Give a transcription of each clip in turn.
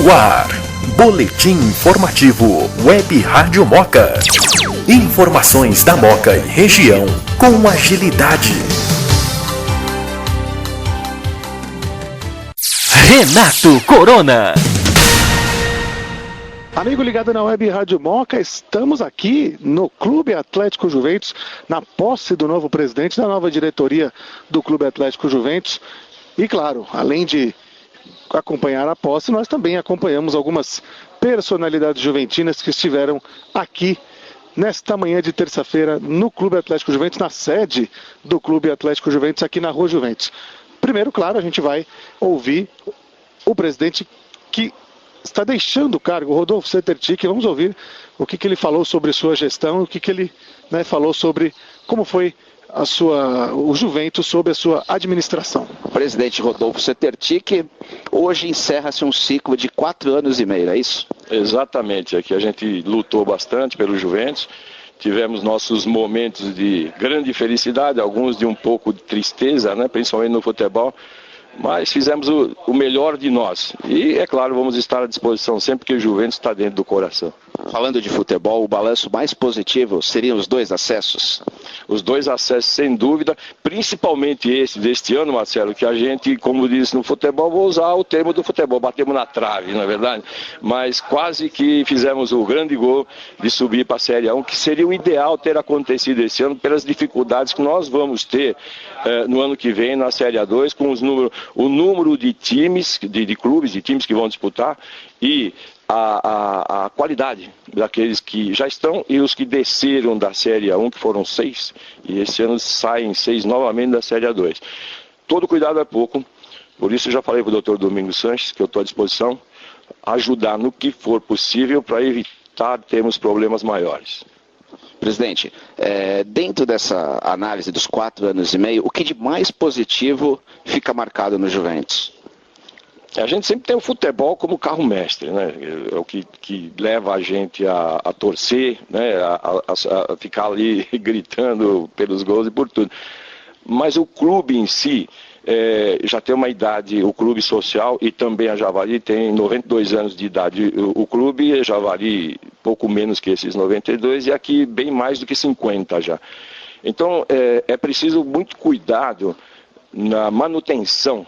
No ar, Boletim Informativo Web Rádio Moca. Informações da Moca e região com agilidade. Renato Corona. Amigo ligado na Web Rádio Moca, estamos aqui no Clube Atlético Juventus, na posse do novo presidente, da nova diretoria do Clube Atlético Juventus. E claro, além de acompanhar a posse, nós também acompanhamos algumas personalidades juventinas que estiveram aqui nesta manhã de terça-feira no Clube Atlético Juventus, na sede do Clube Atlético Juventus, aqui na Rua Juventus. Primeiro, claro, a gente vai ouvir o presidente que está deixando o cargo, Rodolfo Setertic. Vamos ouvir o que ele falou sobre sua gestão, o que ele falou sobre como foi o Juventus sob a sua administração. Presidente Rodolfo Setertic, hoje encerra-se um ciclo de 4 anos e meio, é isso? Exatamente, aqui a gente lutou bastante pelo Juventus, tivemos nossos momentos de grande felicidade, alguns de um pouco de tristeza, principalmente no futebol, mas fizemos o melhor de nós. E, é claro, vamos estar à disposição sempre que o Juventus está dentro do coração. Falando de futebol, o balanço mais positivo seriam os 2 acessos? Os 2 acessos, sem dúvida, principalmente esse deste ano, Marcelo, que a gente, como disse no futebol, vou usar o termo do futebol, batemos na trave, não é verdade? Mas quase que fizemos o grande gol de subir para a Série 1, que seria o ideal ter acontecido esse ano, pelas dificuldades que nós vamos ter no ano que vem na Série A2, com o número de times, de clubes, de times que vão disputar, e a qualidade daqueles que já estão e os que desceram da Série A1, que foram 6, e esse ano saem 6 novamente da Série A2. Todo cuidado é pouco, por isso eu já falei para o Dr. Domingos Sanches, que eu estou à disposição, ajudar no que for possível para evitar termos problemas maiores. Presidente, dentro dessa análise dos 4 anos e meio, o que de mais positivo fica marcado no Juventus? A gente sempre tem o futebol como carro-mestre, É o que leva a gente a torcer, a ficar ali gritando pelos gols e por tudo. Mas o clube em si já tem uma idade, o clube social, e também a Javari tem 92 anos de idade. O clube, a Javari, pouco menos que esses 92, e aqui bem mais do que 50 já. Então é preciso muito cuidado na manutenção,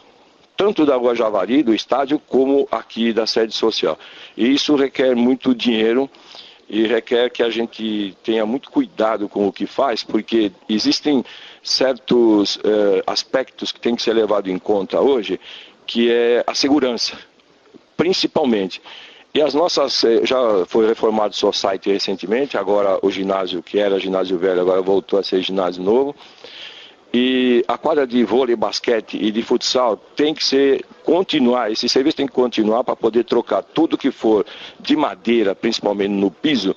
tanto da Rua Javari, do estádio, como aqui da sede social. E isso requer muito dinheiro e requer que a gente tenha muito cuidado com o que faz, porque existem certos aspectos que tem que ser levado em conta hoje, que é a segurança, principalmente. E as nossas, já foi reformado o Society recentemente, agora o ginásio, que era ginásio velho, agora voltou a ser ginásio novo. E a quadra de vôlei, basquete e de futsal tem que continuar, esse serviço tem que continuar para poder trocar tudo que for de madeira, principalmente no piso,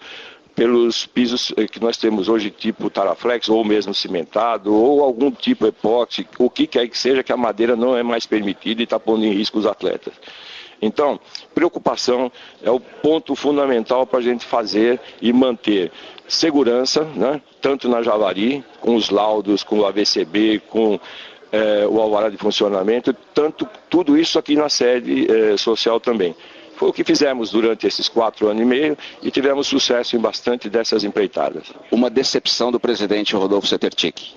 pelos pisos que nós temos hoje, tipo Taraflex, ou mesmo cimentado, ou algum tipo epóxi, o que quer que seja, que a madeira não é mais permitida e está pondo em risco os atletas. Então, preocupação é o ponto fundamental para a gente fazer e manter segurança, tanto na Javari, com os laudos, com o AVCB, com o alvará de funcionamento, tudo isso aqui na sede social também. Foi o que fizemos durante esses 4 anos e meio e tivemos sucesso em bastante dessas empreitadas. Uma decepção do presidente Rodolfo Setertic?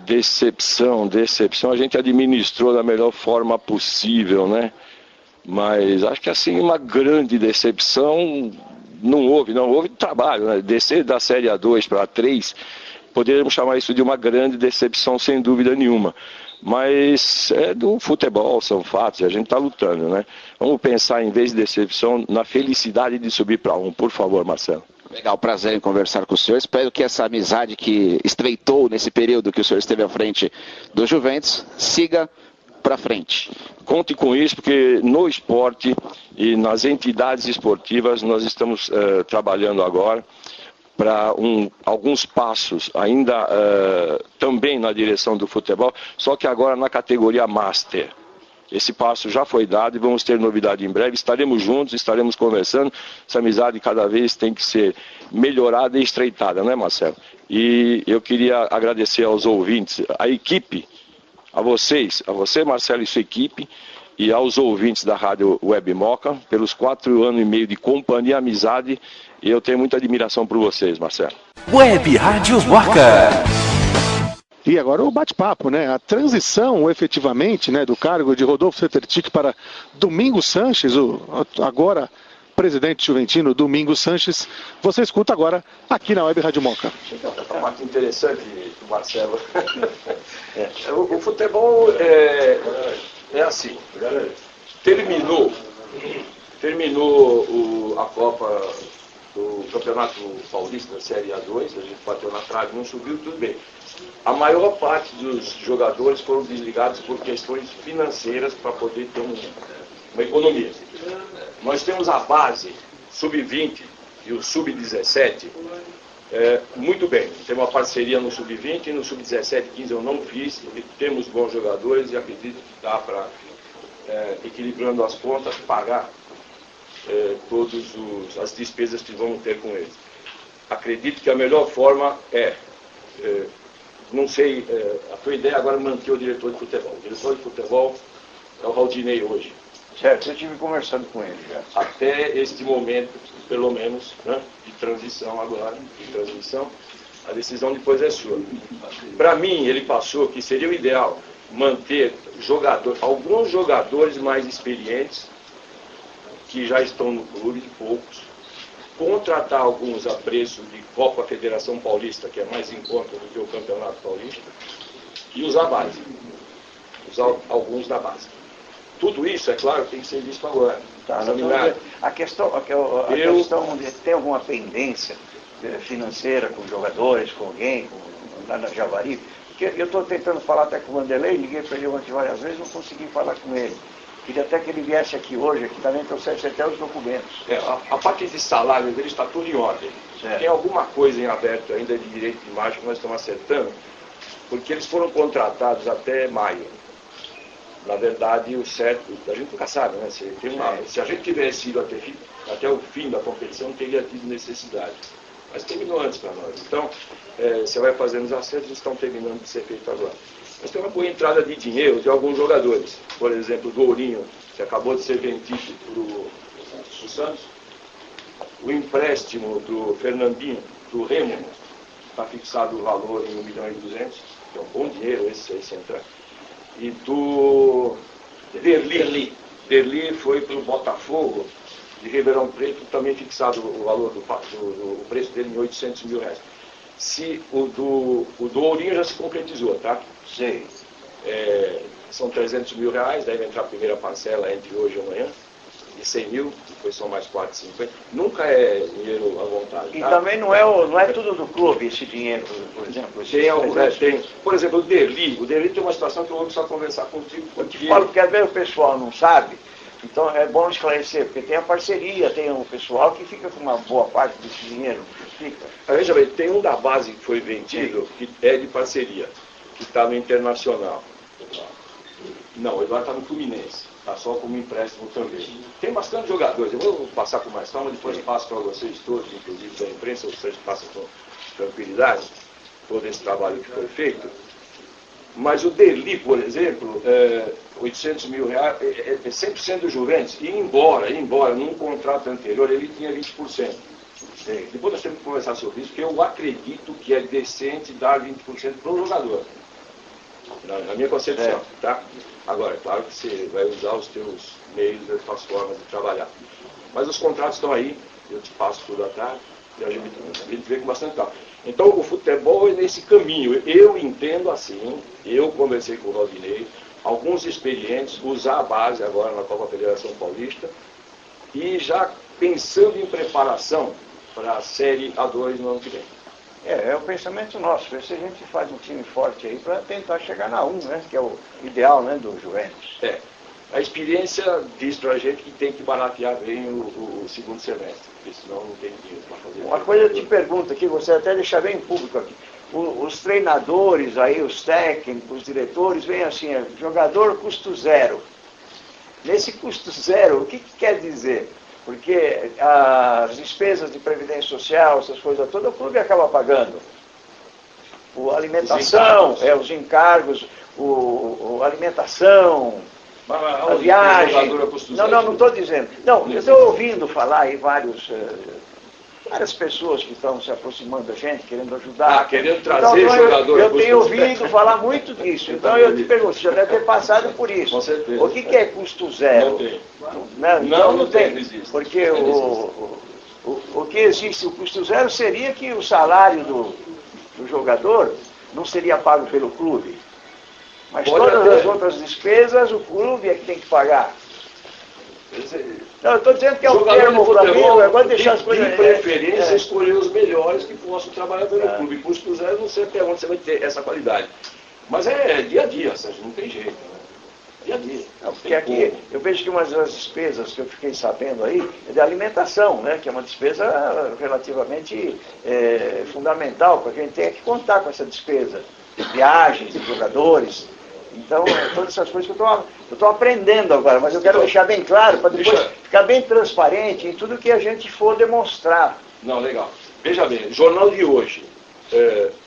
Decepção, a gente administrou da melhor forma possível, Mas acho que assim, uma grande decepção não houve trabalho, Descer da Série A2 para A3, poderíamos chamar isso de uma grande decepção, sem dúvida nenhuma. Mas é do futebol, são fatos, e a gente está lutando, Vamos pensar, em vez de decepção, na felicidade de subir para 1, por favor, Marcelo. Legal, prazer em conversar com o senhor. Espero que essa amizade que estreitou nesse período que o senhor esteve à frente do Juventus siga para frente. Conte com isso, porque no esporte e nas entidades esportivas nós estamos trabalhando agora para alguns passos, ainda também na direção do futebol, só que agora na categoria Master. Esse passo já foi dado e vamos ter novidade em breve. Estaremos juntos, estaremos conversando. Essa amizade cada vez tem que ser melhorada e estreitada, Marcelo? E eu queria agradecer aos ouvintes, à equipe, a você, Marcelo, e sua equipe, e aos ouvintes da Rádio Web Moca, pelos 4 anos e meio de companhia e amizade, e eu tenho muita admiração por vocês, Marcelo. Web Rádio Moca. E agora o bate-papo, né? A transição, efetivamente, né, do cargo de Rodolfo Setertic para Domingos Sanches, o agora presidente juventino Domingos Sanches, você escuta agora aqui na Web Rádio Moca. É uma parte interessante, Marcelo. O futebol é assim. Terminou a Copa do Campeonato Paulista da Série A2, a gente bateu na trave, não subiu, tudo bem. A maior parte dos jogadores foram desligados por questões financeiras para poder ter uma economia. Nós temos a base sub-20 e o sub-17 muito bem. Tem uma parceria no sub-20 e no sub-17, 15 eu não fiz, porque temos bons jogadores e acredito que dá para, equilibrando as contas, pagar todas as despesas que vamos ter com eles. Acredito que a melhor forma não sei, a tua ideia agora é manter o diretor de futebol. O diretor de futebol é o Valdinei hoje. Certo, eu estive conversando com ele já. Até este momento, pelo menos, né, de transição agora, de transmissão, a decisão depois é sua. Para mim, ele passou que seria o ideal manter alguns jogadores mais experientes, que já estão no clube, poucos, contratar alguns a preço de Copa Federação Paulista, que é mais em conta do que o Campeonato Paulista, e usar a base. Usar alguns da base. Tudo isso, é claro, tem que ser visto agora. Tá, a questão de ter alguma pendência financeira com jogadores, com alguém, lá na Javari, porque eu estou tentando falar até com o Vanderlei, liguei para ele ontem várias vezes, não consegui falar com ele. Queria até que ele viesse aqui hoje, aqui também trouxesse até os documentos. A parte de salário dele está tudo em ordem. Certo. Tem alguma coisa em aberto ainda de direito de imagem que nós estamos acertando, porque eles foram contratados até maio. Na verdade, o certo, a gente nunca sabe, né? Se a gente tivesse ido até o fim da competição, não teria tido necessidade. Mas terminou antes para nós. Então, você vai fazendo os acertos, eles estão terminando de ser feitos agora. Mas tem uma boa entrada de dinheiro de alguns jogadores. Por exemplo, o Dourinho, que acabou de ser vendido para o Santos. O empréstimo do Fernandinho, do Remo, está fixado o valor em 1,2 milhão, que é um bom dinheiro esse aí, se entrar. E do Derli foi para o Botafogo de Ribeirão Preto, também fixado o valor do preço dele em R$800 mil. O do Ourinho já se concretizou, tá? Sei. São R$300 mil, deve entrar a primeira parcela entre hoje e amanhã, de 100 mil, depois são mais 450. Nunca é dinheiro à vontade. E tá? também não é tudo do clube esse dinheiro, por exemplo. Tem. Por exemplo, o Derli tem uma situação que eu vou precisar conversar contigo. Eu te falo porque às vezes o pessoal não sabe, então é bom esclarecer, porque tem a parceria, tem o pessoal que fica com uma boa parte desse dinheiro. Veja bem, tem um da base que foi vendido, que é de parceria, que está no Internacional. Não, o Eduardo está no Fluminense, está só como empréstimo também. Tem bastante jogadores, eu vou passar com mais calma, depois passo para vocês todos, inclusive da imprensa, vocês passam com tranquilidade todo esse trabalho que foi feito. Mas o Derli, por exemplo, R$800 mil, é 100% do Juventus, e embora num contrato anterior ele tinha 20%. Depois nós temos que conversar sobre isso, porque eu acredito que é decente dar 20% para o jogador. Na minha concepção, tá? Agora, é claro que você vai usar os teus meios, as tuas formas de trabalhar. Mas os contratos estão aí, eu te passo tudo à tarde, e a gente vê com bastante calma. Então, o futebol é nesse caminho. Eu entendo assim, eu conversei com o Rodinei, alguns experientes, usar a base agora na Copa Federação Paulista, e já pensando em preparação para a Série A2 no ano que vem. É o pensamento nosso, ver se a gente faz um time forte aí para tentar chegar na 1, né? Que é o ideal, né, do Juventus. A experiência diz pra gente que tem que baratear bem o segundo semestre, porque senão não tem dinheiro para fazer. Uma coisa eu te pergunto aqui, você até deixar bem público aqui. Os treinadores aí, os técnicos, os diretores, vêm assim, jogador custo zero. Nesse custo zero, o que quer dizer? Porque as despesas de previdência social, essas coisas todas, o clube acaba pagando. A alimentação, os encargos, a alimentação, a viagem. Não estou dizendo. Não, eu estou ouvindo falar aí várias pessoas que estão se aproximando da gente, querendo ajudar. Querendo trazer jogador. Eu tenho ouvido falar muito disso. Então eu te pergunto, você já deve ter passado por isso. Com certeza. O que é custo zero? Não tem. Não tem. Não existe. Porque o que existe, o custo zero seria que o salário do jogador não seria pago pelo clube. Mas todas as outras despesas, o clube é que tem que pagar. Não, eu estou dizendo que é o termo para mim, agora deixar as coisas... De preferência, escolher os melhores que possam trabalhar pelo clube. Custo zero, não sei até onde você vai ter essa qualidade. Mas é dia a dia, Sérgio, não tem jeito. Né? Dia a dia. Não, porque aqui, eu vejo que uma das despesas que eu fiquei sabendo aí é de alimentação, né? Que é uma despesa relativamente fundamental, porque a gente tem que contar com essa despesa. De viagens, de jogadores... Então, todas essas coisas que eu estou aprendendo agora, mas eu quero deixar bem claro, para depois ficar bem transparente em tudo que a gente for demonstrar. Não, legal. Veja bem, jornal de hoje,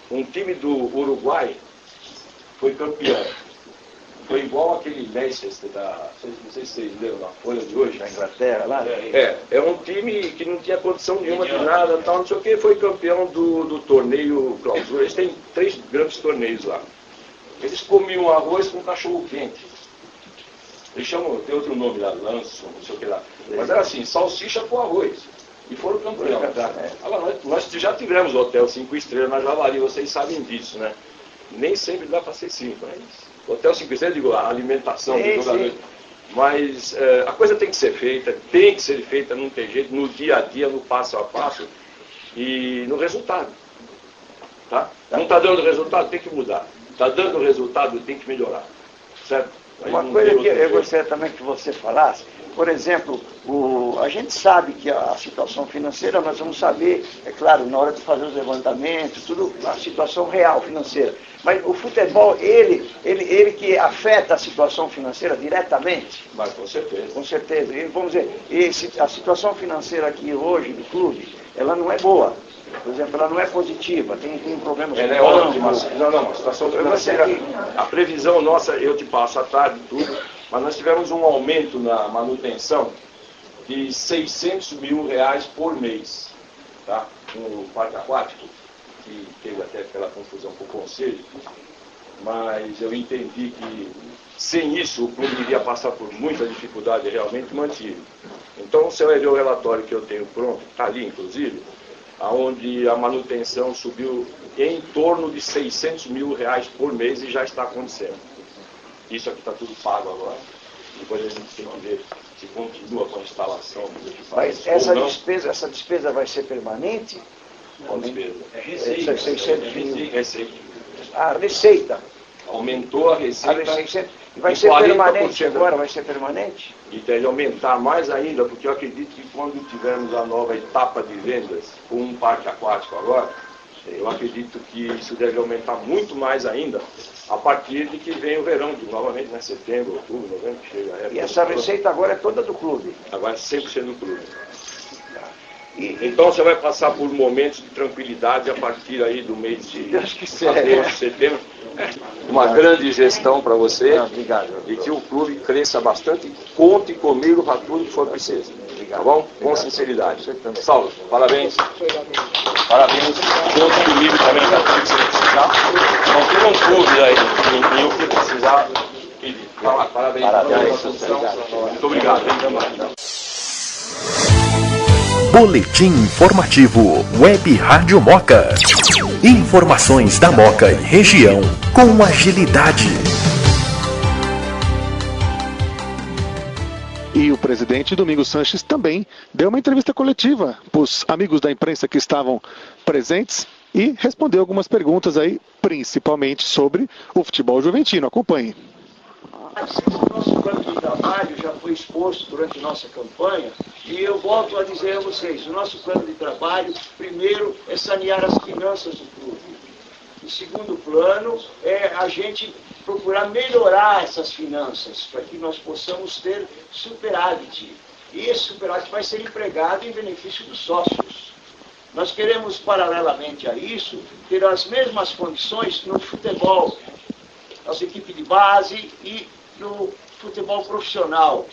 um time do Uruguai foi campeão. Foi igual aquele Leicester não sei se vocês leram na Folha de hoje. Da Inglaterra, lá? É um time que não tinha condição nenhuma de nada, tal, não sei o que, foi campeão do torneio Clausura. Eles têm 3 grandes torneios lá. Eles comiam arroz com cachorro quente. Eles chamam, tem outro nome lá, lanço, não sei o que lá. Mas era assim, salsicha com arroz. E foram campeão. Agora, nós já tivemos hotel 5 estrelas na Javari, vocês sabem disso, né? Nem sempre dá para ser 5, né? Hotel 5 estrelas, digo, a alimentação dos jogadores. Mas a coisa tem que ser feita, não tem jeito, no dia a dia, no passo a passo e no resultado. Tá? Não está dando resultado, tem que mudar. Está dando resultado, tem que melhorar. Certo? Uma coisa que eu gostaria também que você falasse, por exemplo, a gente sabe que a situação financeira, nós vamos saber, é claro, na hora de fazer os levantamentos, tudo, a situação real financeira. Mas o futebol, ele que afeta a situação financeira diretamente. Mas com certeza. Com certeza. E, vamos dizer, a situação financeira aqui hoje do clube, ela não é boa. Por exemplo, ela não é positiva, tem problemas com ela é ótima. Não, a situação financeira, a previsão nossa, eu te passo à tarde tudo, mas nós tivemos um aumento na manutenção de R$600 mil por mês, tá? No parque aquático, que teve até aquela confusão com o conselho, mas eu entendi que sem isso o clube iria passar por muita dificuldade, realmente mantive. Então, você vai ver o relatório que eu tenho pronto, está ali inclusive, onde a manutenção subiu em torno de R$600 mil por mês e já está acontecendo. Isso aqui está tudo pago agora. Depois a gente tem que ver se continua com a instalação dos equipamentos. Mas essa despesa vai ser permanente? Qual despesa? É receita. 600 mil. Receita. A receita. Aumentou a receita. E vai ser permanente agora? Vai ser permanente? E deve aumentar mais ainda, porque eu acredito que quando tivermos a nova etapa de vendas, com um parque aquático agora, eu acredito que isso deve aumentar muito mais ainda, a partir de que vem o verão, que novamente, né, setembro, outubro, novembro, chega a época. E essa receita agora é toda do clube? Agora é 100% do clube. Então você vai passar por momentos de tranquilidade a partir aí do mês de agosto, setembro. Uma grande gestão para você. Obrigado. E que o clube cresça bastante. Conte comigo para tudo que for preciso. Tá bom? Com sinceridade. Saulo, parabéns. Parabéns. Conte comigo também para tudo que você precisar. Não tenham dúvida aí em o que precisar. Parabéns. Muito obrigado. Boletim informativo Web Rádio Moca. Informações da Moca e região com agilidade. E o presidente Domingos Sanches também deu uma entrevista coletiva para os amigos da imprensa que estavam presentes e respondeu algumas perguntas aí, principalmente sobre o futebol juventino. Acompanhe. O nosso plano de trabalho já foi exposto durante nossa campanha e eu volto a dizer a vocês, o nosso plano de trabalho, primeiro, é sanear as finanças do clube. O segundo plano é a gente procurar melhorar essas finanças para que nós possamos ter superávit. E esse superávit vai ser empregado em benefício dos sócios. Nós queremos, paralelamente a isso, ter as mesmas condições no futebol, as equipes de base e no futebol profissional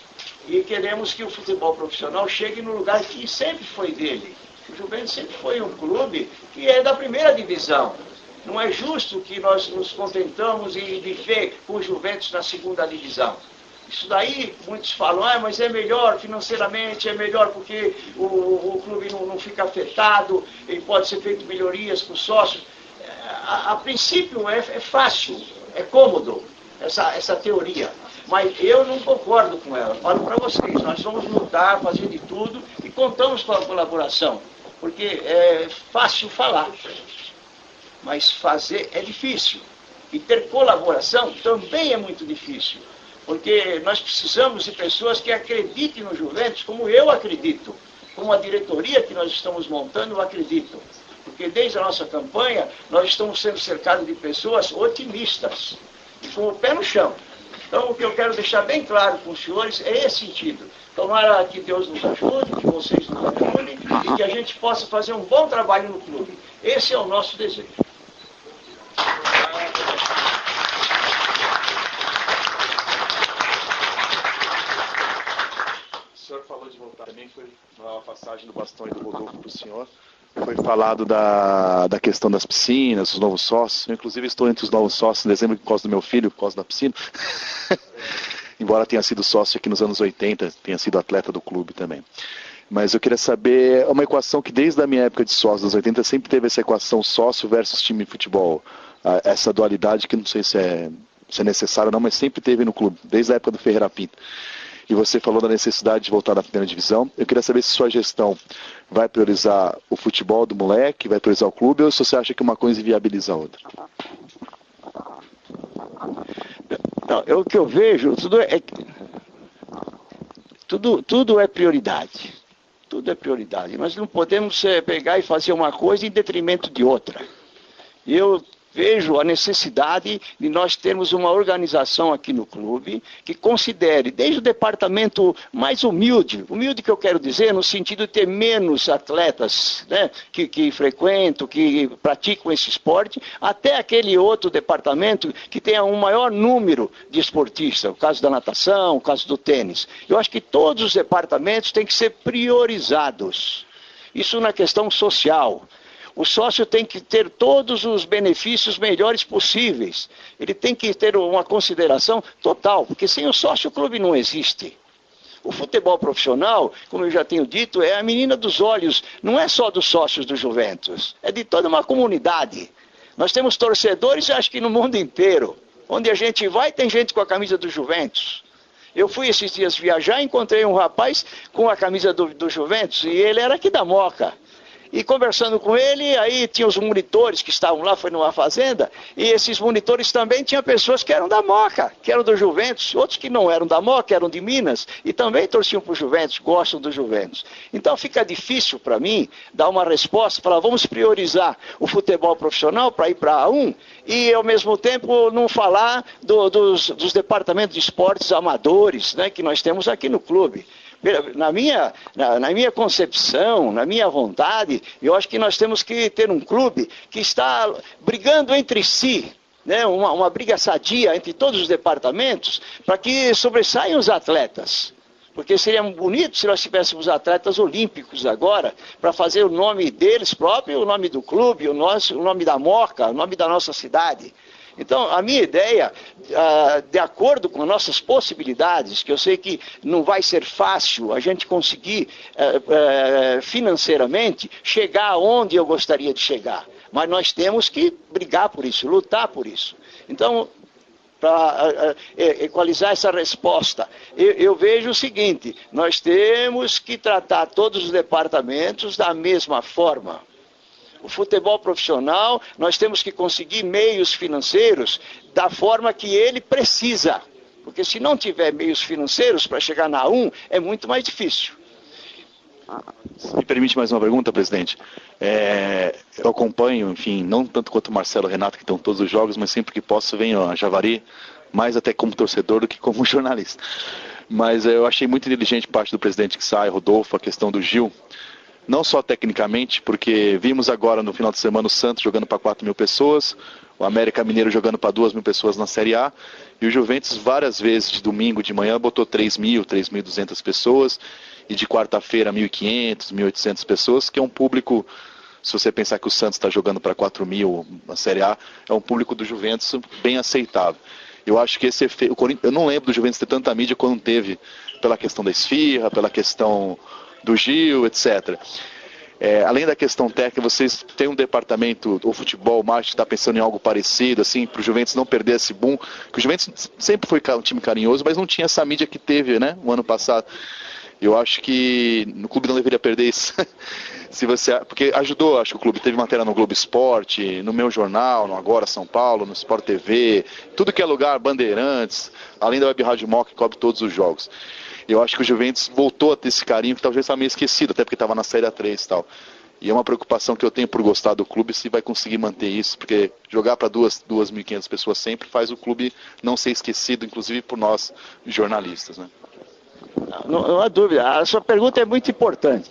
e queremos que o futebol profissional chegue no lugar que sempre foi dele. O Juventus sempre foi um clube que é da primeira divisão. Não é justo que nós nos contentamos em viver com o Juventus na segunda divisão. Isso daí, muitos falam, mas é melhor financeiramente, é melhor porque o clube não fica afetado, ele pode ser feito melhorias com os sócios. A princípio é fácil, é cômodo essa teoria, mas eu não concordo com ela. Falo para vocês, nós vamos lutar, fazer de tudo e contamos com a colaboração, porque é fácil falar, mas fazer é difícil. E ter colaboração também é muito difícil, porque nós precisamos de pessoas que acreditem no Juventus, como eu acredito, como a diretoria que nós estamos montando, eu acredito. Porque desde a nossa campanha, nós estamos sendo cercados de pessoas otimistas e com o pé no chão. Então, o que eu quero deixar bem claro com os senhores é esse sentido. Tomara que Deus nos ajude, que vocês nos ajudem e que a gente possa fazer um bom trabalho no clube. Esse é o nosso desejo. O senhor falou de voltar também, foi uma passagem do bastão e do Rodolfo para o senhor. Foi falado da questão das piscinas, os novos sócios. Eu, inclusive, estou entre os novos sócios em dezembro por causa do meu filho, por causa da piscina. Embora tenha sido sócio aqui nos anos 80, tenha sido atleta do clube também. Mas eu queria saber, uma equação que desde a minha época de sócio, dos 80, sempre teve essa equação sócio versus time de futebol. Essa dualidade que não sei se é necessária ou não, mas sempre teve no clube, desde a época do Ferreira Pinto. E você falou da necessidade de voltar na primeira divisão. Eu queria saber se sua gestão vai priorizar o futebol do moleque, vai priorizar o clube, ou se você acha que uma coisa inviabiliza a outra? Não, o que eu vejo, tudo é prioridade. Tudo é prioridade. Nós não podemos pegar e fazer uma coisa em detrimento de outra. Eu vejo a necessidade de nós termos uma organização aqui no clube que considere, desde o departamento mais humilde que eu quero dizer, no sentido de ter menos atletas, né, que frequentam, que praticam esse esporte, até aquele outro departamento que tenha um maior número de esportistas, o caso da natação, o caso do tênis. Eu acho que todos os departamentos têm que ser priorizados. Isso na questão social. O sócio tem que ter todos os benefícios melhores possíveis. Ele tem que ter uma consideração total, porque sem o sócio o clube não existe. O futebol profissional, como eu já tenho dito, é a menina dos olhos, não é só dos sócios do Juventus, é de toda uma comunidade. Nós temos torcedores, acho que no mundo inteiro. Onde a gente vai, tem gente com a camisa do Juventus. Eu fui esses dias viajar e encontrei um rapaz com a camisa do Juventus, e ele era aqui da Moca. E conversando com ele, aí tinha os monitores que estavam lá, foi numa fazenda, e esses monitores também tinham pessoas que eram da Moca, que eram do Juventus, outros que não eram da Moca, eram de Minas, e também torciam para o Juventus, gostam do Juventus. Então fica difícil para mim dar uma resposta, falar vamos priorizar o futebol profissional para ir para A1, e ao mesmo tempo não falar dos departamentos de esportes amadores, né, que nós temos aqui no clube. Na minha concepção, na minha vontade, eu acho que nós temos que ter um clube que está brigando entre si, né, uma briga sadia entre todos os departamentos, para que sobressaiam os atletas. Porque seria bonito se nós tivéssemos atletas olímpicos agora, para fazer o nome deles próprios, o nome do clube, o nome da Moca, o nome da nossa cidade. Então, a minha ideia, de acordo com nossas possibilidades, que eu sei que não vai ser fácil a gente conseguir financeiramente chegar onde eu gostaria de chegar, mas nós temos que brigar por isso, lutar por isso. Então, para equalizar essa resposta, eu vejo o seguinte, nós temos que tratar todos os departamentos da mesma forma. O futebol profissional, nós temos que conseguir meios financeiros da forma que ele precisa. Porque se não tiver meios financeiros para chegar na A1, é muito mais difícil. Se me permite mais uma pergunta, presidente. Eu acompanho, enfim, não tanto quanto o Marcelo e o Renato, que estão todos os jogos, mas sempre que posso venho a Javari, mais até como torcedor do que como jornalista. Mas eu achei muito inteligente parte do presidente que sai, Rodolfo, a questão do Gil. Não só tecnicamente, porque vimos agora no final de semana o Santos jogando para 4.000 pessoas, o América Mineiro jogando para 2.000 pessoas na Série A, e o Juventus várias vezes de domingo de manhã botou 3.000, 3.200 pessoas, e de quarta-feira 1.500, 1.800 pessoas, que é um público, se você pensar que o Santos está jogando para 4.000 na Série A, é um público do Juventus bem aceitável. Eu acho que esse efeito, eu não lembro do Juventus ter tanta mídia quando teve, pela questão da esfirra, pela questão do Gil, etc. Além da questão técnica, vocês têm um departamento, o futebol, o marketing está pensando em algo parecido, assim, para o Juventus não perder esse boom, que o Juventus sempre foi um time carinhoso, mas não tinha essa mídia que teve, né, o ano passado. Eu acho que o clube não deveria perder isso. Porque ajudou, acho que o clube teve matéria no Globo Esporte, no meu jornal, no Agora São Paulo, no Sport TV, tudo que é lugar, Bandeirantes, além da Web Rádio Moca, que cobre todos os jogos. Eu acho que o Juventus voltou a ter esse carinho que talvez estava meio esquecido, até porque estava na Série A3 e tal. E é uma preocupação que eu tenho por gostar do clube, se vai conseguir manter isso, porque jogar para 2.500 pessoas sempre faz o clube não ser esquecido, inclusive por nós jornalistas, né? Não há dúvida, a sua pergunta é muito importante.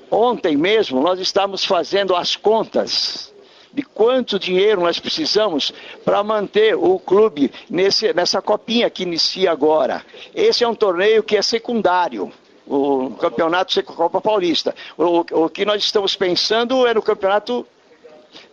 Ontem mesmo nós estávamos fazendo as contas de quanto dinheiro nós precisamos para manter o clube nessa copinha que inicia agora. Esse é um torneio que é secundário, o campeonato Copa Paulista. O que nós estamos pensando é no campeonato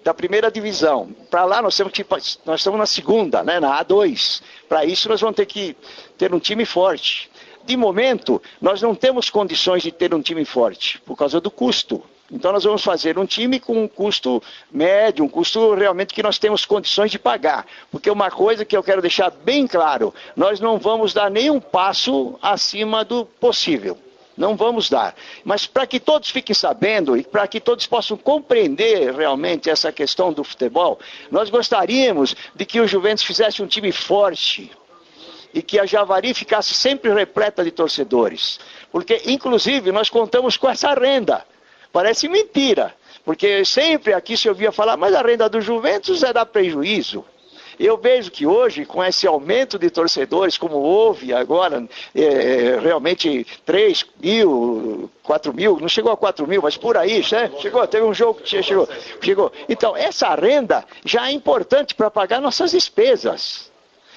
da primeira divisão. Para lá nós estamos na segunda, né, na A2. Para isso nós vamos ter que ter um time forte. De momento, nós não temos condições de ter um time forte, por causa do custo. Então nós vamos fazer um time com um custo médio, um custo realmente que nós temos condições de pagar. Porque uma coisa que eu quero deixar bem claro, nós não vamos dar nenhum passo acima do possível. Não vamos dar. Mas para que todos fiquem sabendo e para que todos possam compreender realmente essa questão do futebol, nós gostaríamos de que o Juventus fizesse um time forte, e que a Javari ficasse sempre repleta de torcedores. Porque, inclusive, nós contamos com essa renda. Parece mentira, porque sempre aqui se ouvia falar, mas a renda do Juventus é dar prejuízo. Eu vejo que hoje, com esse aumento de torcedores, como houve agora, realmente 3.000, 4.000, não chegou a 4.000, mas por aí, né? Chegou, teve um jogo que chegou. Então, essa renda já é importante para pagar nossas despesas.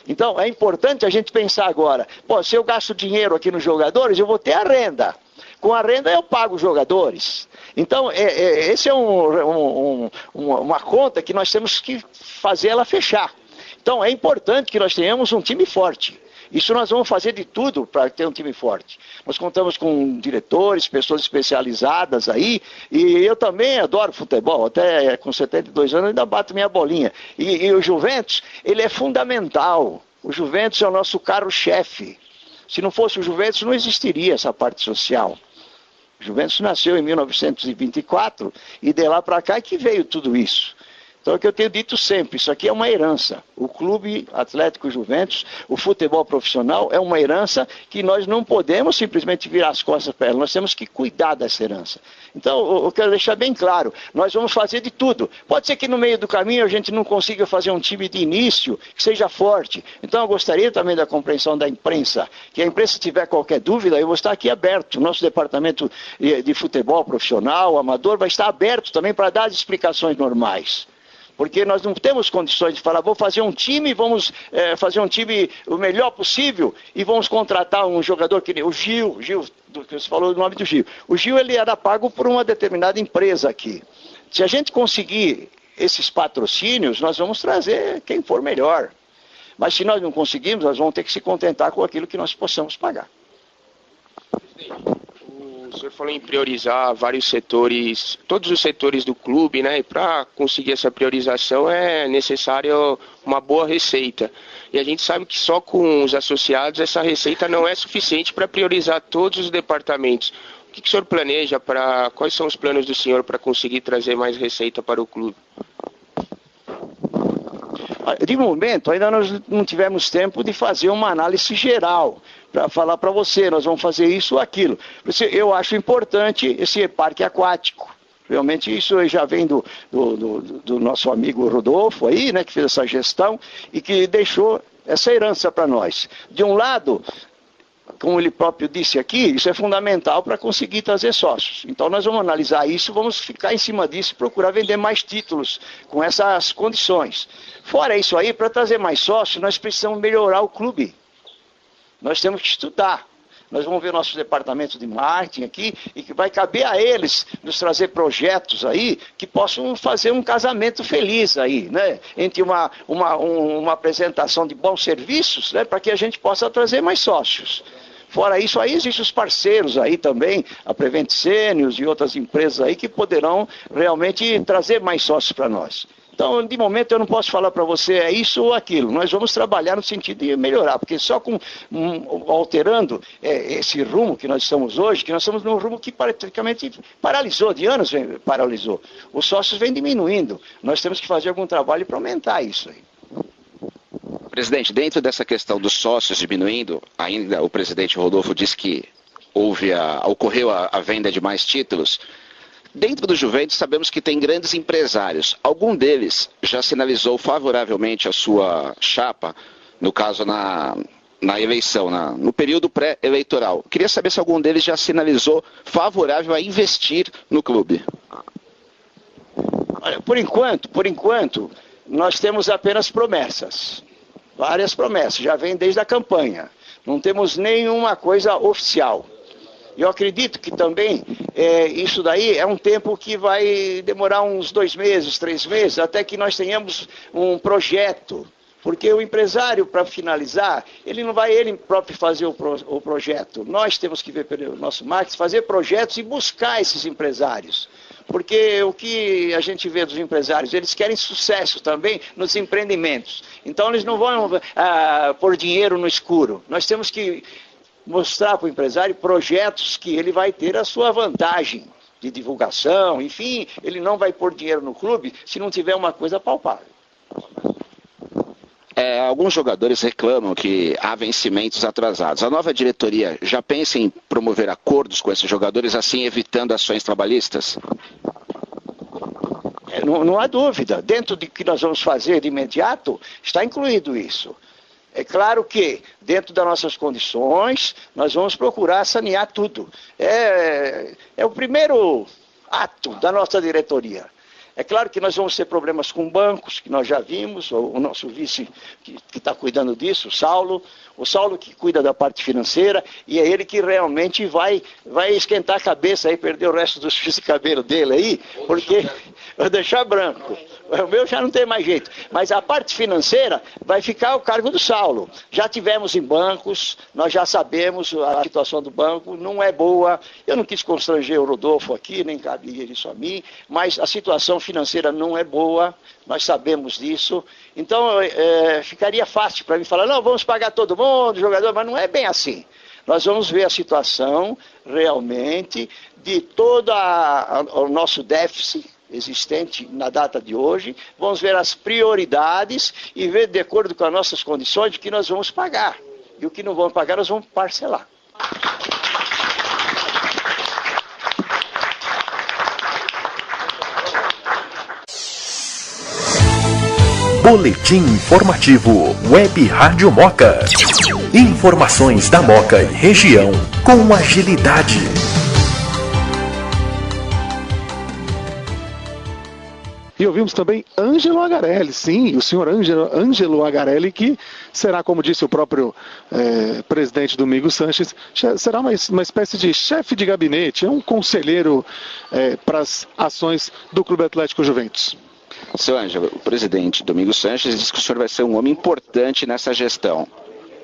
Então, é importante a gente pensar agora, se eu gasto dinheiro aqui nos jogadores, eu vou ter a renda. Com a renda eu pago os jogadores. Então, esse é uma conta que nós temos que fazer ela fechar. Então, é importante que nós tenhamos um time forte. Isso nós vamos fazer de tudo para ter um time forte. Nós contamos com diretores, pessoas especializadas aí, e eu também adoro futebol, até com 72 anos ainda bato minha bolinha. E o Juventus, ele é fundamental. O Juventus é o nosso carro-chefe. Se não fosse o Juventus, não existiria essa parte social. O Juventus nasceu em 1924 e de lá para cá é que veio tudo isso. Então é o que eu tenho dito sempre, isso aqui é uma herança. O Clube Atlético Juventus, o futebol profissional é uma herança que nós não podemos simplesmente virar as costas para ela, nós temos que cuidar dessa herança. Então eu quero deixar bem claro, nós vamos fazer de tudo. Pode ser que no meio do caminho a gente não consiga fazer um time de início que seja forte. Então eu gostaria também da compreensão da imprensa, que a imprensa tiver qualquer dúvida, eu vou estar aqui aberto. O nosso departamento de futebol profissional, amador, vai estar aberto também para dar as explicações normais. Porque nós não temos condições de falar, vou fazer um time, vamos fazer um time o melhor possível e vamos contratar um jogador que nem o Gil, você falou o nome do Gil. O Gil ele era pago por uma determinada empresa aqui. Se a gente conseguir esses patrocínios, nós vamos trazer quem for melhor. Mas se nós não conseguirmos, nós vamos ter que se contentar com aquilo que nós possamos pagar. O senhor falou em priorizar vários setores, todos os setores do clube, né? E para conseguir essa priorização é necessário uma boa receita. E a gente sabe que só com os associados essa receita não é suficiente para priorizar todos os departamentos. O que o senhor planeja quais são os planos do senhor para conseguir trazer mais receita para o clube? De momento, ainda nós não tivemos tempo de fazer uma análise geral para falar para você, nós vamos fazer isso ou aquilo. Eu acho importante esse parque aquático. Realmente isso já vem do nosso amigo Rodolfo aí, né, que fez essa gestão e que deixou essa herança para nós. De um lado, como ele próprio disse aqui, isso é fundamental para conseguir trazer sócios. Então nós vamos analisar isso, vamos ficar em cima disso e procurar vender mais títulos com essas condições. Fora isso aí, para trazer mais sócios, nós precisamos melhorar o clube. Nós temos que estudar. Nós vamos ver nossos departamentos de marketing aqui e que vai caber a eles nos trazer projetos aí que possam fazer um casamento feliz aí, né? Entre uma apresentação de bons serviços, né? Para que a gente possa trazer mais sócios. Fora isso, aí existem os parceiros aí também, a Prevent Seniors e outras empresas aí que poderão realmente trazer mais sócios para nós. Então, de momento, eu não posso falar para você é isso ou aquilo. Nós vamos trabalhar no sentido de melhorar, porque só alterando esse rumo que nós estamos hoje, que nós estamos num rumo que praticamente paralisou, de anos paralisou. Os sócios vêm diminuindo. Nós temos que fazer algum trabalho para aumentar isso aí. Presidente, dentro dessa questão dos sócios diminuindo, ainda o presidente Rodolfo disse que ocorreu a venda de mais títulos. Dentro do Juventus, sabemos que tem grandes empresários. Algum deles já sinalizou favoravelmente a sua chapa, no caso na eleição, no período pré-eleitoral. Queria saber se algum deles já sinalizou favorável a investir no clube. Olha, por enquanto, nós temos apenas promessas. Várias promessas, já vem desde a campanha. Não temos nenhuma coisa oficial. Eu acredito que também isso daí é um tempo que vai demorar uns 2 meses, 3 meses, até que nós tenhamos um projeto. Porque o empresário, para finalizar, ele não vai ele próprio fazer o projeto. Nós temos que ver pelo nosso marketing, fazer projetos e buscar esses empresários. Porque o que a gente vê dos empresários, eles querem sucesso também nos empreendimentos. Então eles não vão pôr dinheiro no escuro. Nós temos que mostrar para o empresário projetos que ele vai ter a sua vantagem de divulgação, enfim, ele não vai pôr dinheiro no clube se não tiver uma coisa palpável. Alguns jogadores reclamam que há vencimentos atrasados. A nova diretoria já pensa em promover acordos com esses jogadores, assim evitando ações trabalhistas? Não há dúvida. Dentro do que nós vamos fazer de imediato, está incluído isso. É claro que, dentro das nossas condições, nós vamos procurar sanear tudo. É o primeiro ato da nossa diretoria. É claro que nós vamos ter problemas com bancos, que nós já vimos, o nosso vice que está cuidando disso, o Saulo que cuida da parte financeira, e é ele que realmente vai esquentar a cabeça aí, perder o resto dos fios de cabelo dele aí, porque vai deixar branco. O meu já não tem mais jeito. Mas a parte financeira vai ficar ao cargo do Saulo. Já tivemos em bancos, nós já sabemos a situação do banco, não é boa. Eu não quis constranger o Rodolfo aqui, nem cabia isso a mim, mas a situação financeira não é boa, nós sabemos disso. Então ficaria fácil para mim falar, não, vamos pagar todo mundo, jogador, mas não é bem assim. Nós vamos ver a situação realmente de todo o nosso déficit existente na data de hoje, vamos ver as prioridades e ver de acordo com as nossas condições o que nós vamos pagar. E o que não vamos pagar nós vamos parcelar. Boletim informativo Web Rádio Moca. Informações da Moca e região com agilidade. E ouvimos também Ângelo Agarelli, sim, o senhor Ângelo Agarelli, que será, como disse o próprio presidente Domingos Sanches, será uma espécie de chefe de gabinete, é um conselheiro para as ações do Clube Atlético Juventus. Seu Ângelo, o presidente Domingos Sanches disse que o senhor vai ser um homem importante nessa gestão.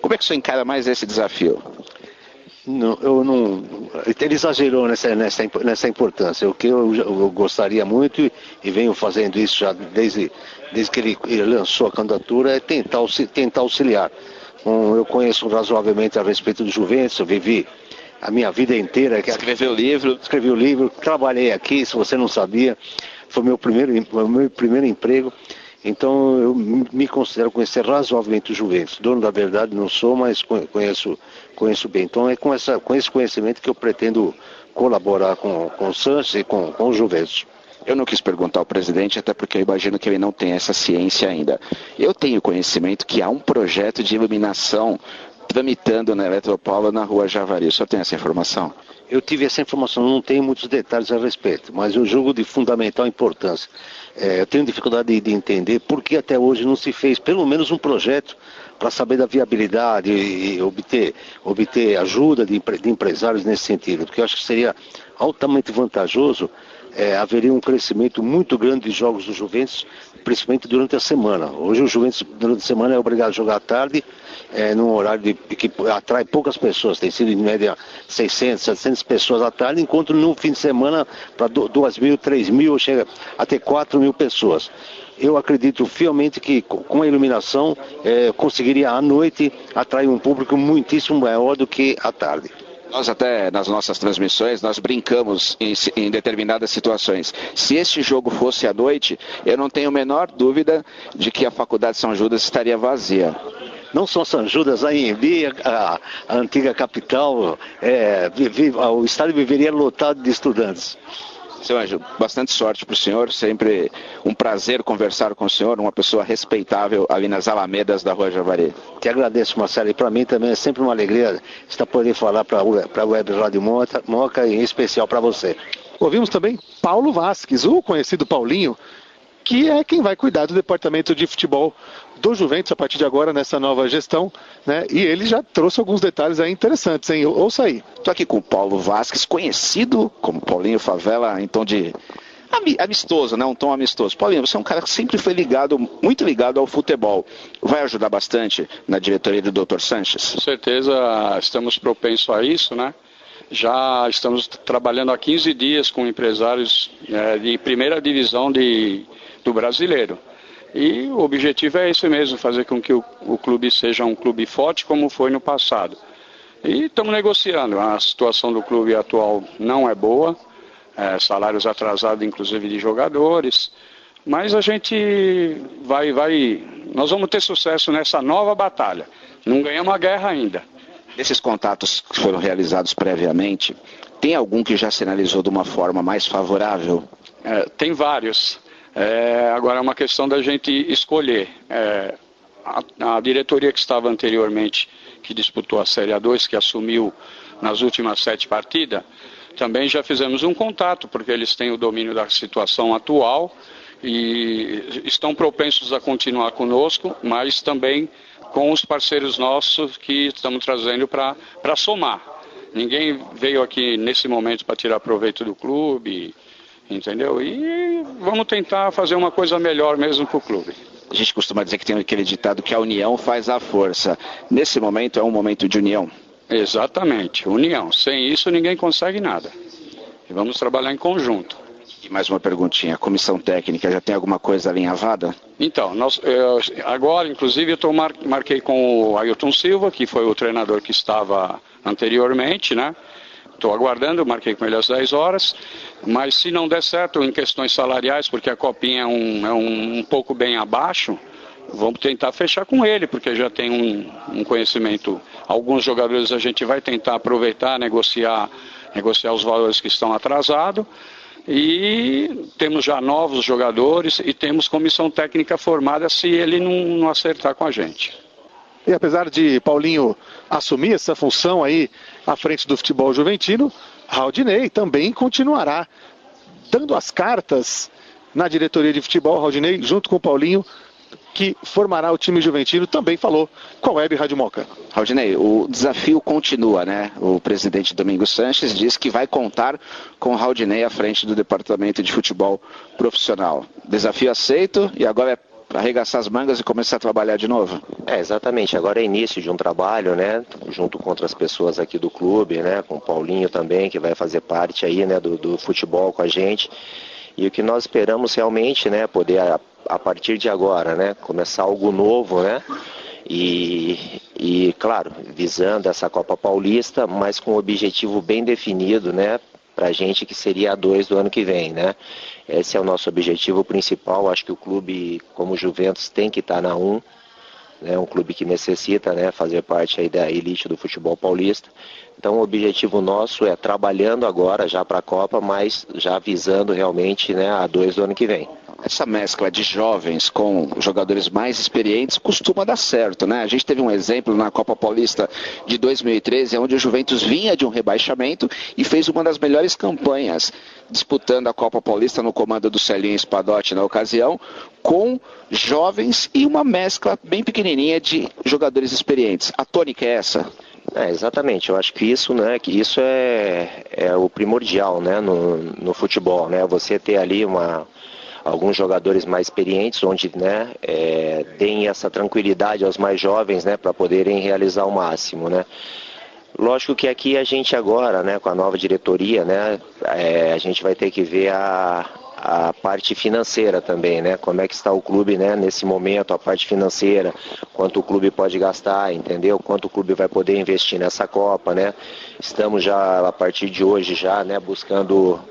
Como é que o senhor encara mais esse desafio? Não, ele exagerou nessa importância. O que eu gostaria muito, e venho fazendo isso já desde que ele lançou a candidatura, é tentar auxiliar. Eu conheço razoavelmente a respeito do Juventus, eu vivi a minha vida inteira. Escreveu o livro? Escrevi o livro, trabalhei aqui, se você não sabia, foi meu primeiro emprego. Então eu me considero conhecer razoavelmente o Juventus. Dono da verdade não sou, mas conheço bem. Então é com esse conhecimento que eu pretendo colaborar com o Sanches e com o Juventus. Eu não quis perguntar ao presidente, até porque eu imagino que ele não tem essa ciência ainda. Eu tenho conhecimento que há um projeto de iluminação tramitando na Eletropaulo na Rua Javari. O senhor tem essa informação? Eu tive essa informação, não tenho muitos detalhes a respeito, mas eu julgo de fundamental importância. Eu tenho dificuldade de entender por que até hoje não se fez pelo menos um projeto para saber da viabilidade e obter ajuda de empresários nesse sentido, porque eu acho que seria altamente vantajoso. Haveria um crescimento muito grande de jogos do Juventus, principalmente durante a semana. Hoje o Juventus durante a semana é obrigado a jogar à tarde, num horário que atrai poucas pessoas, tem sido em média 600, 700 pessoas à tarde, enquanto no fim de semana para 2.000, 3.000, chega até 4.000 pessoas. Eu acredito fielmente que com a iluminação conseguiria à noite atrair um público muitíssimo maior do que à tarde. Nós até nas nossas transmissões, nós brincamos em determinadas situações. Se este jogo fosse à noite, eu não tenho a menor dúvida de que a Faculdade São Judas estaria vazia. Não só São Judas, a Anhembi, a antiga capital, o estádio viveria lotado de estudantes. Seu Ângelo, bastante sorte para o senhor, sempre um prazer conversar com o senhor, uma pessoa respeitável ali nas alamedas da Rua Javari. Te agradeço, Marcelo, e para mim também é sempre uma alegria estar podendo falar para a Web Rádio Moca e em especial para você. Ouvimos também Paulo Vasques, o conhecido Paulinho, que é quem vai cuidar do departamento de futebol do Juventus a partir de agora nessa nova gestão, né? E ele já trouxe alguns detalhes aí interessantes, hein? Ouça aí. Estou aqui com o Paulo Vasques, conhecido como Paulinho Favela, em tom de amistoso, né? Um tom amistoso. Paulinho, você é um cara que sempre foi muito ligado ao futebol. Vai ajudar bastante na diretoria do Dr. Sanches? Com certeza estamos propensos a isso, né? Já estamos trabalhando há 15 dias com empresários de primeira divisão do brasileiro. E o objetivo é esse mesmo, fazer com que o clube seja um clube forte como foi no passado. E estamos negociando. A situação do clube atual não é boa, salários atrasados inclusive de jogadores, mas a gente nós vamos ter sucesso nessa nova batalha. Não ganhamos a guerra ainda. Desses contatos que foram realizados previamente, tem algum que já sinalizou de uma forma mais favorável? Tem vários. Agora é uma questão da gente escolher. A diretoria que estava anteriormente, que disputou a Série A2, que assumiu nas últimas 7 partidas, também já fizemos um contato, porque eles têm o domínio da situação atual e estão propensos a continuar conosco, mas também com os parceiros nossos que estamos trazendo para somar. Ninguém veio aqui nesse momento para tirar proveito do clube, entendeu? E vamos tentar fazer uma coisa melhor mesmo para o clube. A gente costuma dizer que tem aquele ditado que a união faz a força. Nesse momento é um momento de união? Exatamente, união. Sem isso ninguém consegue nada. E vamos trabalhar em conjunto. E mais uma perguntinha, a comissão técnica já tem alguma coisa alinhavada? Então, agora inclusive eu marquei com o Ailton Silva, que foi o treinador que estava anteriormente, né? Estou aguardando, marquei com ele às 10 horas, mas se não der certo em questões salariais, porque a copinha é um pouco bem abaixo, vamos tentar fechar com ele, porque já tem um conhecimento. Alguns jogadores a gente vai tentar aproveitar, negociar os valores que estão atrasados, e temos já novos jogadores e temos comissão técnica formada se ele não acertar com a gente. E apesar de Paulinho assumir essa função aí à frente do futebol juventino, Raudinei também continuará dando as cartas na diretoria de futebol. Raudinei, junto com o Paulinho, que formará o time juventino, também falou com a Web Rádio Moca. Raudinei, o desafio continua, né? O presidente Domingos Sanches diz que vai contar com o Raudinei à frente do departamento de futebol profissional. Desafio aceito e agora é arregaçar as mangas e começar a trabalhar de novo? Exatamente, agora é início de um trabalho, né, junto com outras pessoas aqui do clube, né, com o Paulinho também, que vai fazer parte aí, né, do futebol com a gente, e o que nós esperamos realmente, né, poder a partir de agora, né, começar algo novo, né, e claro, visando essa Copa Paulista, mas com um objetivo bem definido, né, para a gente, que seria a 2 do ano que vem, né? Esse é o nosso objetivo principal. Acho que o clube, como o Juventus, tem que estar na 1, né? Um clube que necessita, né, fazer parte aí da elite do futebol paulista. Então o objetivo nosso é trabalhando agora já para a Copa, mas já visando realmente, né, a 2 do ano que vem. essa mescla de jovens com jogadores mais experientes costuma dar certo, né? A gente teve um exemplo na Copa Paulista de 2013, onde o Juventus vinha de um rebaixamento e fez uma das melhores campanhas disputando a Copa Paulista no comando do Celinho Spadotti na ocasião, com jovens e uma mescla bem pequenininha de jogadores experientes. A tônica é essa? Exatamente, eu acho que isso, né, é o primordial, né, no futebol, né, você ter ali alguns jogadores mais experientes, onde, né, deem essa tranquilidade aos mais jovens, né, para poderem realizar o máximo, né. Lógico que aqui a gente agora, né, com a nova diretoria, né, a gente vai ter que ver a parte financeira também, né? Como é que está o clube, né, nesse momento, a parte financeira, quanto o clube pode gastar, entendeu? Quanto o clube vai poder investir nessa Copa, né? Estamos já, a partir de hoje, já, né, buscando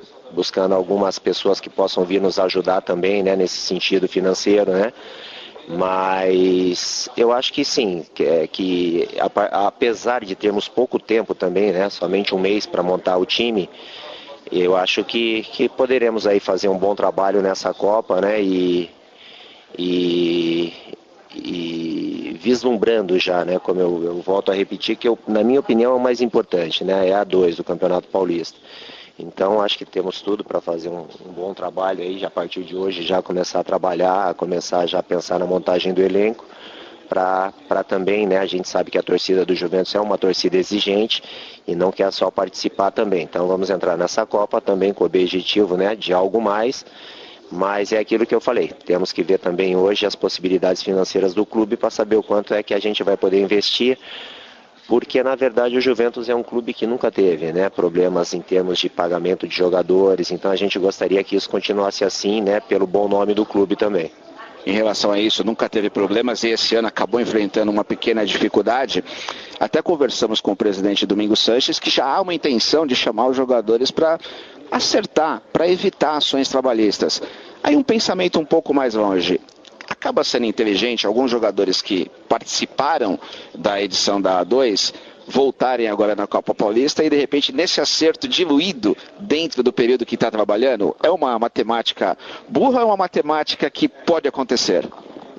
algumas pessoas que possam vir nos ajudar também, né, nesse sentido financeiro, né? Mas eu acho que sim, que apesar de termos pouco tempo também, né, somente um mês para montar o time, eu acho que poderemos aí fazer um bom trabalho nessa Copa, né, e vislumbrando já, né, como eu volto a repetir, que na minha opinião é o mais importante, né, é a 2 do Campeonato Paulista. Então acho que temos tudo para fazer um bom trabalho aí, já a partir de hoje, já começar a trabalhar, começar já a pensar na montagem do elenco, para também, né, a gente sabe que a torcida do Juventus é uma torcida exigente e não quer só participar também. Então vamos entrar nessa Copa também com o objetivo, né, de algo mais, mas é aquilo que eu falei, temos que ver também hoje as possibilidades financeiras do clube para saber o quanto é que a gente vai poder investir, porque na verdade o Juventus é um clube que nunca teve, né, problemas em termos de pagamento de jogadores, então a gente gostaria que isso continuasse assim, né, pelo bom nome do clube também. Em relação a isso, nunca teve problemas e esse ano acabou enfrentando uma pequena dificuldade. Até conversamos com o presidente Domingos Sanches, que já há uma intenção de chamar os jogadores para acertar, para evitar ações trabalhistas. Aí um pensamento um pouco mais longe. Acaba sendo inteligente alguns jogadores que participaram da edição da A2 voltarem agora na Copa Paulista e de repente nesse acerto diluído dentro do período que está trabalhando? É uma matemática burra ou é uma matemática que pode acontecer?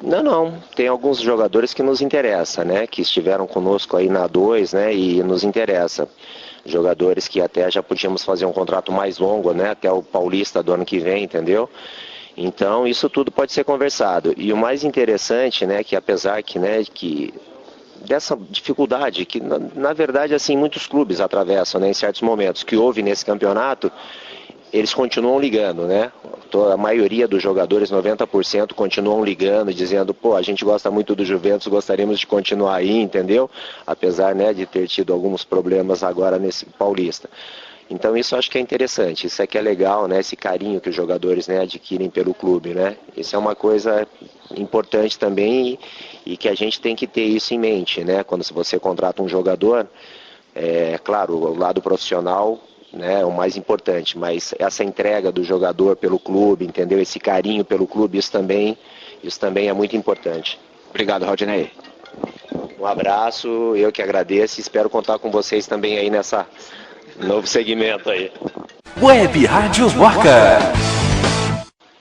Não, tem alguns jogadores que nos interessam, né, que estiveram conosco aí na A2, né, e nos interessa. Jogadores que até já podíamos fazer um contrato mais longo, né, até o Paulista do ano que vem, entendeu? Então isso tudo pode ser conversado. E o mais interessante, né, que apesar que, né, que dessa dificuldade que na verdade assim muitos clubes atravessam, né, em certos momentos que houve nesse campeonato, eles continuam ligando, né? A maioria dos jogadores, 90%, continuam ligando, dizendo, pô, a gente gosta muito do Juventus, gostaríamos de continuar aí, entendeu? Apesar, né, de ter tido alguns problemas agora nesse Paulista. Então isso eu acho que é interessante, isso é que é legal, né? Esse carinho que os jogadores, né, adquirem pelo clube, né? Isso é uma coisa importante também e que a gente tem que ter isso em mente, né? Quando você contrata um jogador, claro, o lado profissional, né, é o mais importante, mas essa entrega do jogador pelo clube, entendeu? Esse carinho pelo clube, isso também é muito importante. Obrigado, Rodinei. Um abraço, eu que agradeço e espero contar com vocês também aí nessa novo segmento aí. Web Rádio Moca.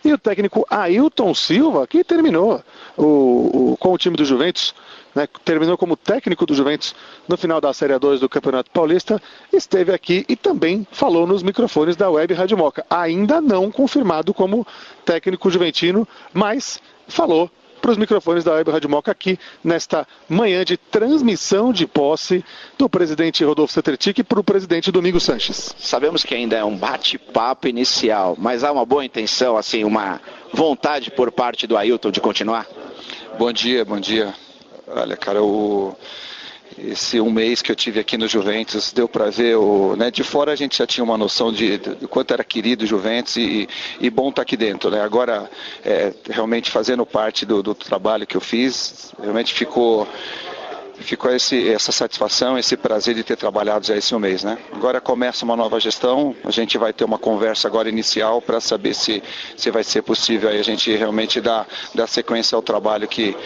E o técnico Ailton Silva, que terminou com o time do Juventus, né, terminou como técnico do Juventus no final da Série A2 do Campeonato Paulista, esteve aqui e também falou nos microfones da Web Rádio Moca. Ainda não confirmado como técnico juventino, mas falou para os microfones da Web Rádio Moca aqui nesta manhã de transmissão de posse do presidente Rodolfo Setertic para o presidente Domingos Sanches. Sabemos que ainda é um bate-papo inicial, mas há uma boa intenção, assim, uma vontade por parte do Ailton de continuar? Bom dia. Olha, cara, esse um mês que eu tive aqui no Juventus, deu para ver, né, de fora a gente já tinha uma noção de quanto era querido o Juventus e bom estar aqui dentro, né? Agora, realmente fazendo parte do trabalho que eu fiz, realmente ficou ficou essa satisfação, esse prazer de ter trabalhado já esse um mês, né? Agora começa uma nova gestão, a gente vai ter uma conversa agora inicial para saber se vai ser possível aí a gente realmente dar sequência ao trabalho que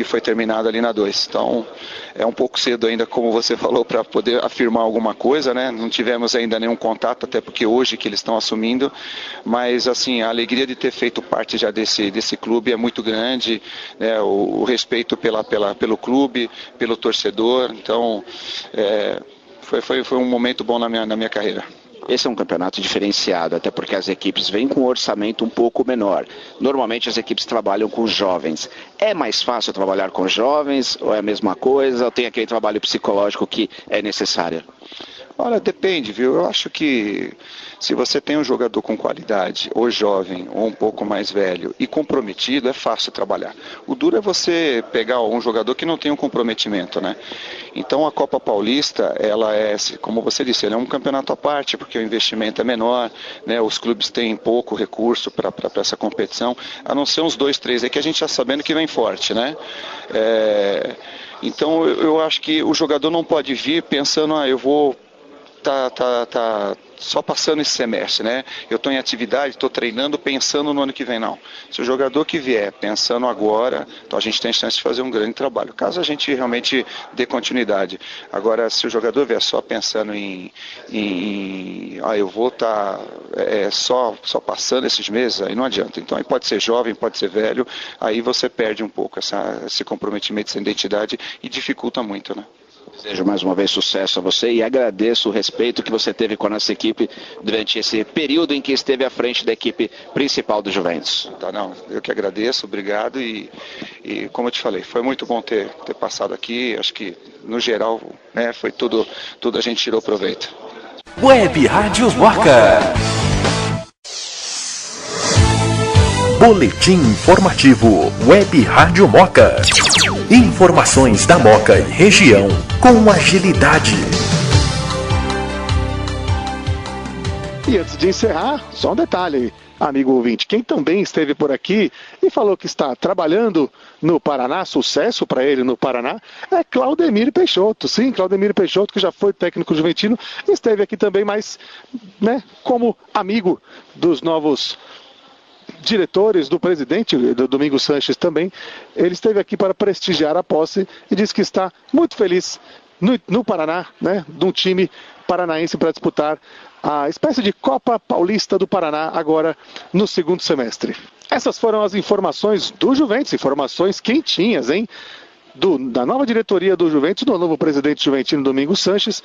foi terminado ali na 2. Então, é um pouco cedo ainda, como você falou, para poder afirmar alguma coisa, né? Não tivemos ainda nenhum contato, até porque hoje que eles estão assumindo, mas assim, a alegria de ter feito parte já desse clube é muito grande, né? O respeito pelo clube, pelo torcedor, então foi um momento bom na minha carreira. Esse é um campeonato diferenciado, até porque as equipes vêm com um orçamento um pouco menor. Normalmente as equipes trabalham com jovens. É mais fácil trabalhar com jovens ou é a mesma coisa? Ou tem aquele trabalho psicológico que é necessário? Olha, depende, viu? Eu acho que se você tem um jogador com qualidade, ou jovem, ou um pouco mais velho, e comprometido, é fácil trabalhar. O duro é você pegar um jogador que não tem um comprometimento, né? Então a Copa Paulista, ela é, como você disse, ela é um campeonato à parte, porque o investimento é menor, né? Os clubes têm pouco recurso para essa competição, a não ser uns 2, 3 aí que a gente já sabendo que vem forte, né? Então eu acho que o jogador não pode vir pensando, eu vou tá só passando esse semestre, né? Eu estou em atividade, estou treinando, pensando no ano que vem, não. Se o jogador que vier pensando agora, então a gente tem chance de fazer um grande trabalho, caso a gente realmente dê continuidade. Agora, se o jogador vier só pensando eu vou estar só passando esses meses, aí não adianta. Então aí pode ser jovem, pode ser velho, aí você perde um pouco esse comprometimento, essa identidade e dificulta muito, né? Desejo mais uma vez sucesso a você e agradeço o respeito que você teve com a nossa equipe durante esse período em que esteve à frente da equipe principal do Juventus. Eu que agradeço, obrigado e como eu te falei, foi muito bom ter passado aqui, acho que no geral, né, foi tudo a gente tirou proveito. Web Rádio Moca. Boletim informativo Web Rádio Moca. Informações da Moca e região com agilidade. E antes de encerrar, só um detalhe, amigo ouvinte. Quem também esteve por aqui e falou que está trabalhando no Paraná, sucesso para ele no Paraná, é Claudemir Peixoto. Sim, Claudemir Peixoto, que já foi técnico juventino, esteve aqui também, mas né, como amigo dos novos diretores, do presidente, do Domingos Sanches também. Ele esteve aqui para prestigiar a posse e disse que está muito feliz no Paraná, né, de um time paranaense para disputar a espécie de Copa Paulista do Paraná agora no segundo semestre. Essas foram as informações do Juventus, informações quentinhas, hein? Da nova diretoria do Juventus, do novo presidente juventino Domingos Sanches.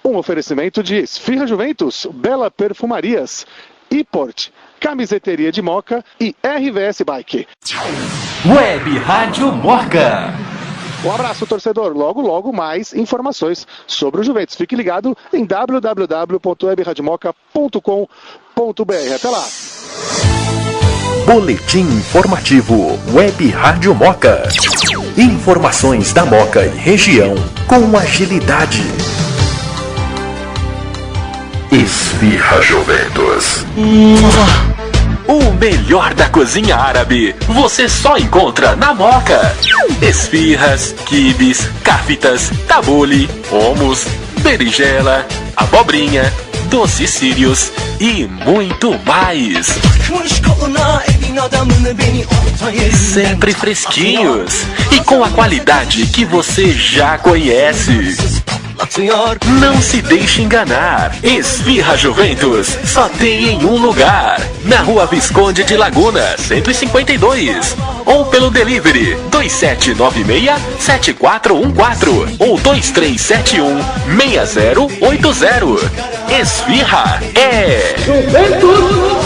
Um oferecimento de Esfirra Juventus, Bela Perfumarias, Iport, Camiseteria de Moca e RVS Bike. Web Rádio Moca. Um abraço, torcedor. Logo, logo mais informações sobre o Juventus. Fique ligado em www.webradiomoca.com.br. Até lá. Boletim informativo Web Rádio Moca. Informações da Moca e região com agilidade. Esfirra Juventus. O melhor da cozinha árabe você só encontra na Moca. Esfirras, quibes, cafitas, tabule, hummus, berinjela, abobrinha, doces sírios e muito mais. Sempre fresquinhos e com a qualidade que você já conhece. Não se deixe enganar. Esfirra Juventus só tem em um lugar, na Rua Visconde de Laguna, 152. Ou pelo delivery 2796-7414 ou 2371-6080. Esfirra é Juventus!